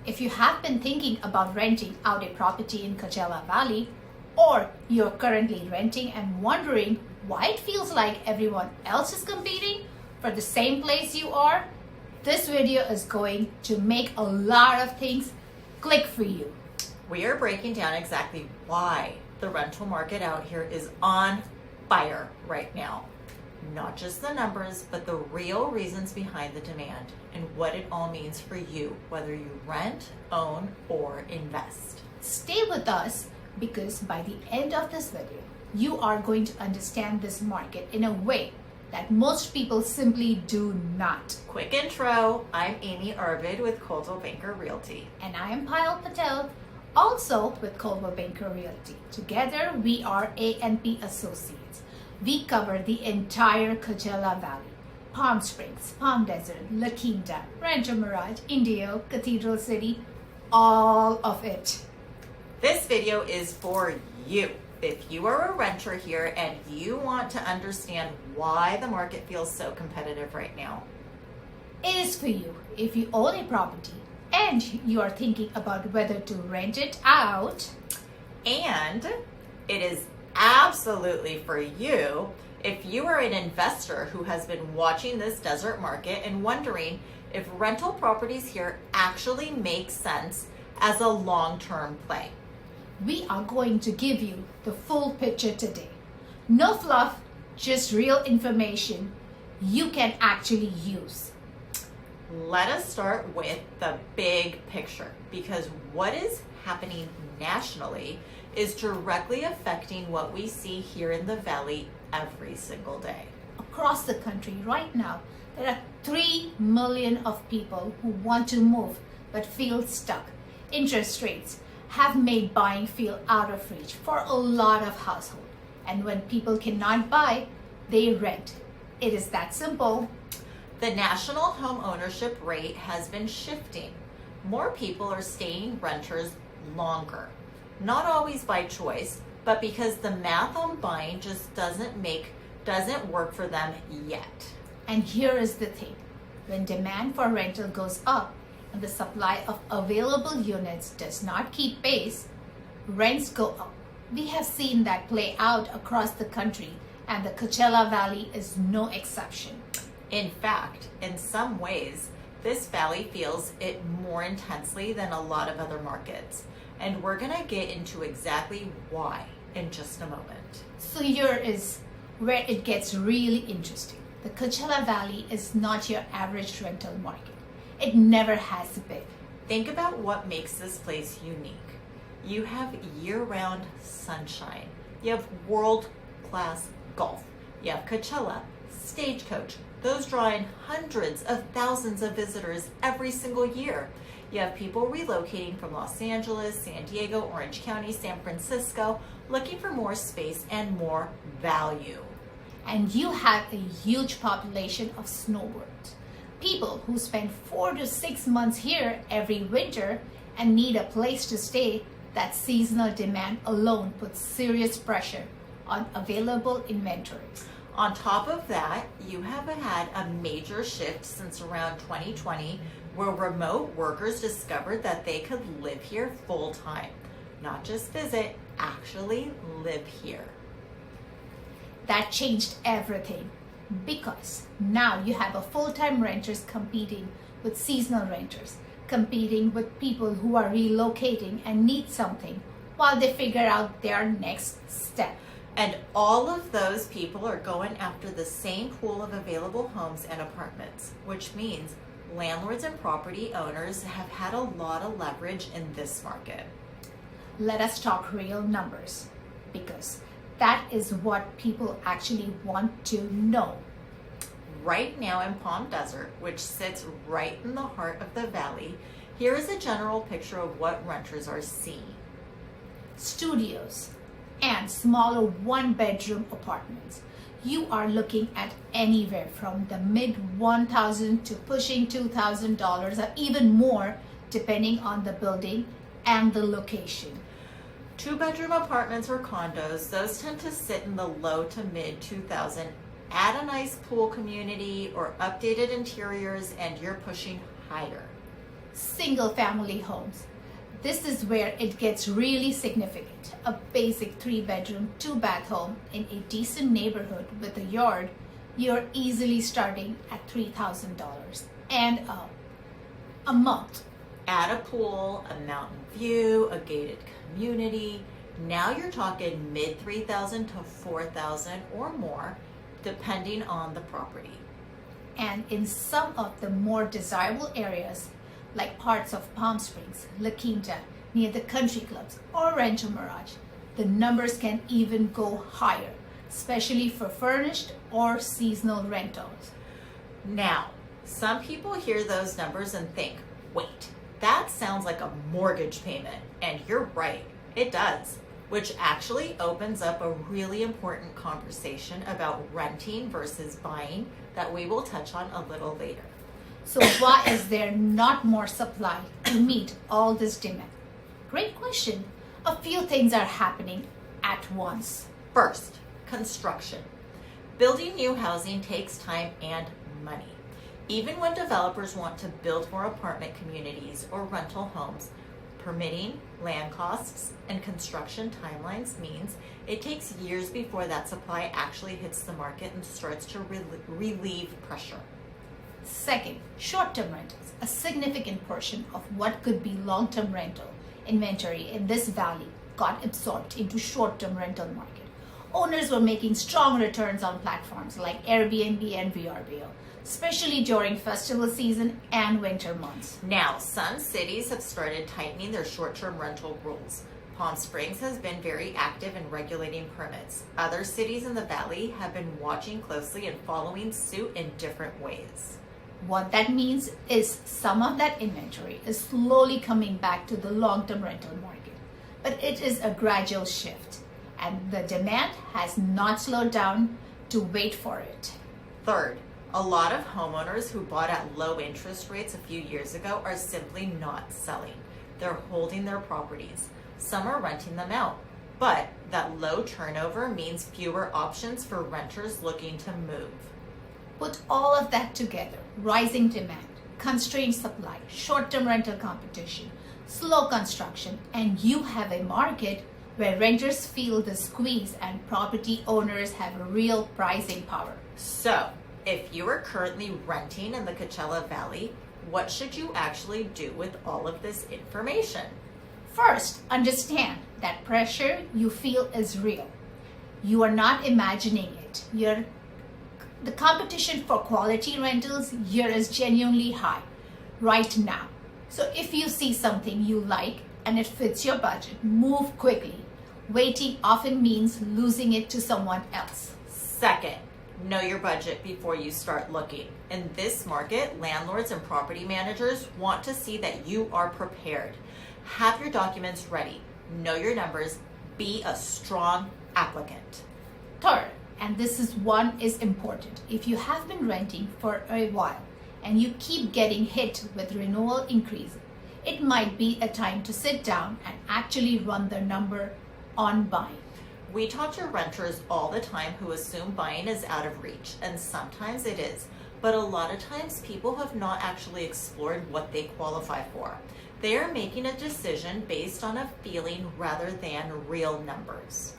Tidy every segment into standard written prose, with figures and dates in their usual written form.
If you have been thinking about renting out a property in Coachella Valley, or you're currently renting and wondering why it feels like everyone else is competing for the same place you are, this video is going to make a lot of things click for you. We are breaking down exactly why the rental market out here is on fire right now. Not just the numbers, but the real reasons behind the demand and what it all means for you, whether you rent, own, or invest. Stay with us because by the end of this video, you are going to understand this market in a way that most people simply do not. Quick intro, I'm Amie Arbid with Coldwell Banker Realty. And I am Payal Patel, also with Coldwell Banker Realty. Together, we are A&P Associates. We cover the entire Coachella Valley, Palm Springs, Palm Desert, La Quinta, Rancho Mirage, Indio, Cathedral City, all of it. This video is for you. If you are a renter here and you want to understand why the market feels so competitive right now. It is for you if you own a property and you are thinking about whether to rent it out. And it is absolutely for you if you are an investor who has been watching this desert market and wondering if rental properties here actually make sense as a long-term play. We are going to give you the full picture today. No fluff, just real information you can actually use. Let us start with the big picture, because what is happening nationally is directly affecting what we see here in the Valley every single day. Across the country right now, there are 3 million of people who want to move but feel stuck. Interest rates have made buying feel out of reach for a lot of households. And when people cannot buy, they rent. It is that simple. The national home ownership rate has been shifting. More people are staying renters longer. Not always by choice, but because the math on buying just doesn't work for them yet. And here is the thing. When demand for rental goes up and the supply of available units does not keep pace, rents go up. We have seen that play out across the country, and the Coachella Valley is no exception. In fact, in some ways, this valley feels it more intensely than a lot of other markets. And we're gonna get into exactly why in just a moment. So here is where it gets really interesting. The Coachella Valley is not your average rental market. It never has been. Think about what makes this place unique. You have year-round sunshine. You have world-class golf. You have Coachella, Stagecoach. Those draw in hundreds of thousands of visitors every single year. You have people relocating from Los Angeles, San Diego, Orange County, San Francisco, looking for more space and more value. And you have a huge population of snowbirds. People who spend 4 to 6 months here every winter and need a place to stay. That seasonal demand alone puts serious pressure on available inventory. On top of that, you have had a major shift since around 2020, where remote workers discovered that they could live here full time. Not just visit, actually live here. That changed everything because now you have a full-time renters competing with seasonal renters, competing with people who are relocating and need something while they figure out their next step. And all of those people are going after the same pool of available homes and apartments, which means landlords and property owners have had a lot of leverage in this market. Let us talk real numbers, because that is what people actually want to know. Right now in Palm Desert, which sits right in the heart of the valley, here is a general picture of what renters are seeing. Studios and smaller one-bedroom apartments. You are looking at anywhere from the mid $1,000 to pushing $2,000 or even more, depending on the building and the location. 2-bedroom apartments or condos, those tend to sit in the low to mid 2,000. Add a nice pool community or updated interiors and you're pushing higher. Single family homes. This is where it gets really significant. A basic 3-bedroom, 2-bath home in a decent neighborhood with a yard, you're easily starting at $3,000 and up a month. Add a pool, a mountain view, a gated community. Now you're talking mid 3,000 to 4,000 or more, depending on the property. And in some of the more desirable areas, like parts of Palm Springs, La Quinta, near the country clubs, or Rancho Mirage, the numbers can even go higher, especially for furnished or seasonal rentals. Now, some people hear those numbers and think, wait, that sounds like a mortgage payment. And you're right, it does, which actually opens up a really important conversation about renting versus buying that we will touch on a little later. So why is there not more supply to meet all this demand? Great question. A few things are happening at once. First, construction. Building new housing takes time and money. Even when developers want to build more apartment communities or rental homes, permitting, land costs, and construction timelines means it takes years before that supply actually hits the market and starts to relieve pressure. Second, short-term rentals. A significant portion of what could be long-term rental inventory in this valley got absorbed into short-term rental market. Owners were making strong returns on platforms like Airbnb and VRBO, especially during festival season and winter months. Now, some cities have started tightening their short-term rental rules. Palm Springs has been very active in regulating permits. Other cities in the valley have been watching closely and following suit in different ways. What that means is some of that inventory is slowly coming back to the long-term rental market, but it is a gradual shift, and the demand has not slowed down to wait for it. Third, a lot of homeowners who bought at low interest rates a few years ago are simply not selling. They're holding their properties. Some are renting them out, but that low turnover means fewer options for renters looking to move. Put all of that together, rising demand, constrained supply, short-term rental competition, slow construction, and you have a market where renters feel the squeeze and property owners have real pricing power. So, if you are currently renting in the Coachella Valley, what should you actually do with all of this information? First, understand that pressure you feel is real. You are not imagining it. The competition for quality rentals here is genuinely high right now. So if you see something you like and it fits your budget, move quickly. Waiting often means losing it to someone else. Second, know your budget before you start looking. In this market, landlords and property managers want to see that you are prepared. Have your documents ready. Know your numbers. Be a strong applicant. Third, and this is important. If you have been renting for a while and you keep getting hit with renewal increase, it might be a time to sit down and actually run the number on buying. We talk to renters all the time who assume buying is out of reach, and sometimes it is, but a lot of times people have not actually explored what they qualify for. They are making a decision based on a feeling rather than real numbers.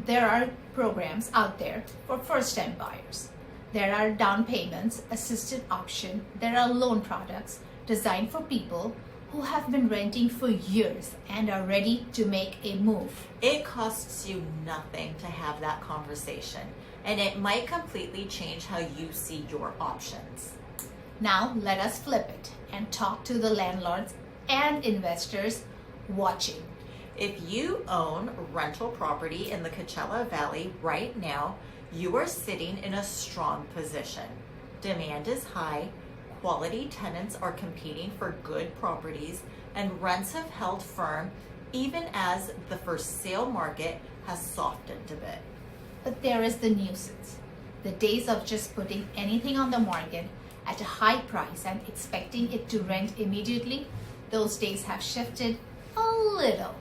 There are programs out there for first-time buyers. There are down payments, assisted option. There are loan products designed for people who have been renting for years and are ready to make a move. It costs you nothing to have that conversation, and it might completely change how you see your options. Now let us flip it and talk to the landlords and investors watching. If you own rental property in the Coachella Valley right now, you are sitting in a strong position. Demand is high, quality tenants are competing for good properties, and rents have held firm even as the for sale market has softened a bit. But there is the nuisance. The days of just putting anything on the market at a high price and expecting it to rent immediately, those days have shifted a little.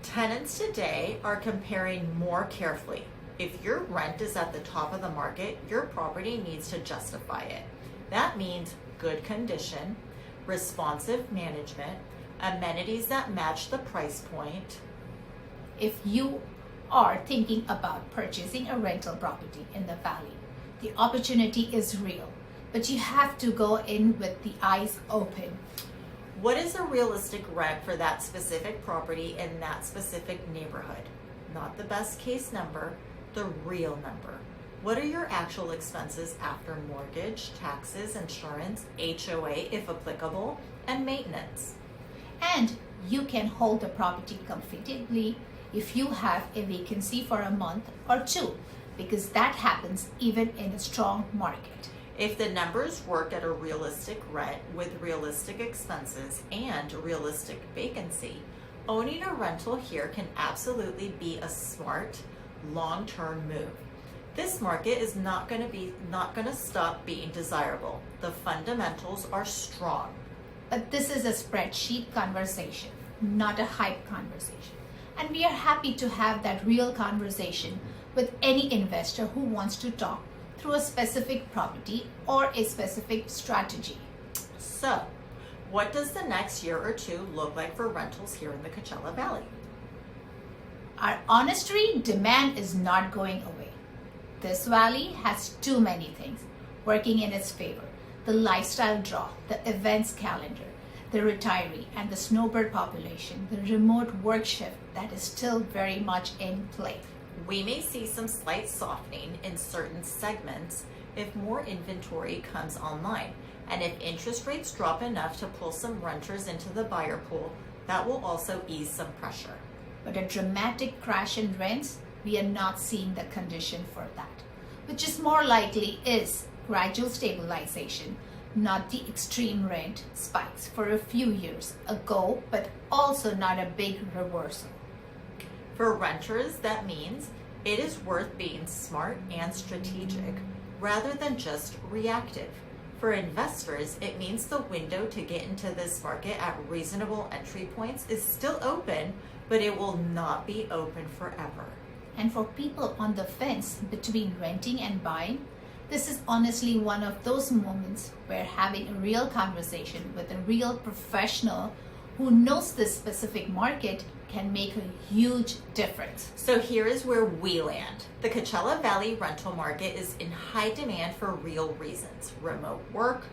Tenants today are comparing more carefully. If your rent is at the top of the market, your property needs to justify it. That means good condition, responsive management, amenities that match the price point. If you are thinking about purchasing a rental property in the valley, the opportunity is real, but you have to go in with the eyes open. What is a realistic rent for that specific property in that specific neighborhood? Not the best case number, the real number. What are your actual expenses after mortgage, taxes, insurance, HOA if applicable, and maintenance? And you can hold the property comfortably if you have a vacancy for a month or two, because that happens even in a strong market. If the numbers work at a realistic rent with realistic expenses and realistic vacancy, owning a rental here can absolutely be a smart, long-term move. This market is not going to stop being desirable. The fundamentals are strong. But this is a spreadsheet conversation, not a hype conversation. And we are happy to have that real conversation with any investor who wants to talk through a specific property or a specific strategy. So, what does the next year or two look like for rentals here in the Coachella Valley? Our honesty, demand is not going away. This valley has too many things working in its favor. The lifestyle draw, the events calendar, the retiree and the snowbird population, the remote work shift that is still very much in play. We may see some slight softening in certain segments if more inventory comes online, and if interest rates drop enough to pull some renters into the buyer pool, that will also ease some pressure. But a dramatic crash in rents, we are not seeing the condition for that, which is more likely is gradual stabilization, not the extreme rent spikes for a few years ago, but also not a big reversal. For renters, that means it is worth being smart and strategic rather than just reactive. For investors, it means the window to get into this market at reasonable entry points is still open, but it will not be open forever. And for people on the fence between renting and buying, this is honestly one of those moments where having a real conversation with a real professional who knows this specific market can make a huge difference. So here is where we land. The Coachella Valley rental market is in high demand for real reasons: remote work,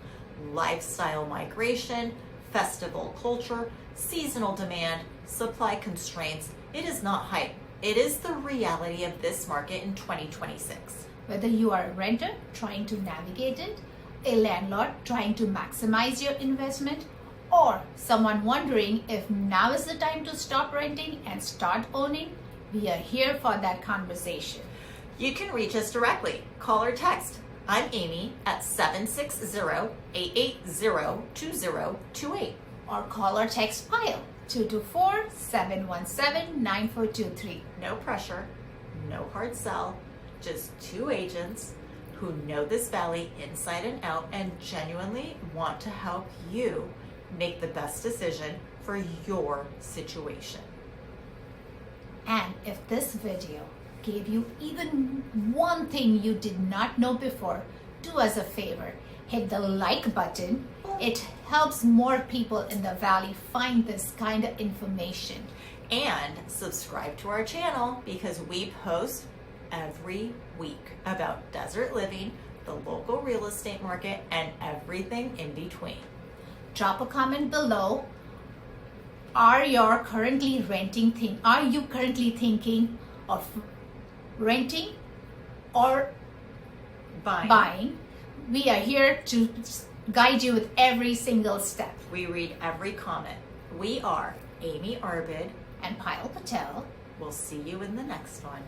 lifestyle migration, festival culture, seasonal demand, supply constraints. It is not hype. It is the reality of this market in 2026. Whether you are a renter trying to navigate it, a landlord trying to maximize your investment, or someone wondering if now is the time to stop renting and start owning, we are here for that conversation. You can reach us directly. Call or text. I'm Amie at 760-880-2028. Or call or text Payal 224-717-9423. No pressure, no hard sell, just two agents who know this valley inside and out and genuinely want to help you make the best decision for your situation. And if this video gave you even one thing you did not know before, do us a favor, hit the like button. It helps more people in the valley find this kind of information. And subscribe to our channel because we post every week about desert living, the local real estate market, and everything in between. Drop a comment below. Are you currently thinking of renting or buying? We are here to guide you with every single step. We read every comment. We are Amie Arbid and Patel. We'll see you in the next one.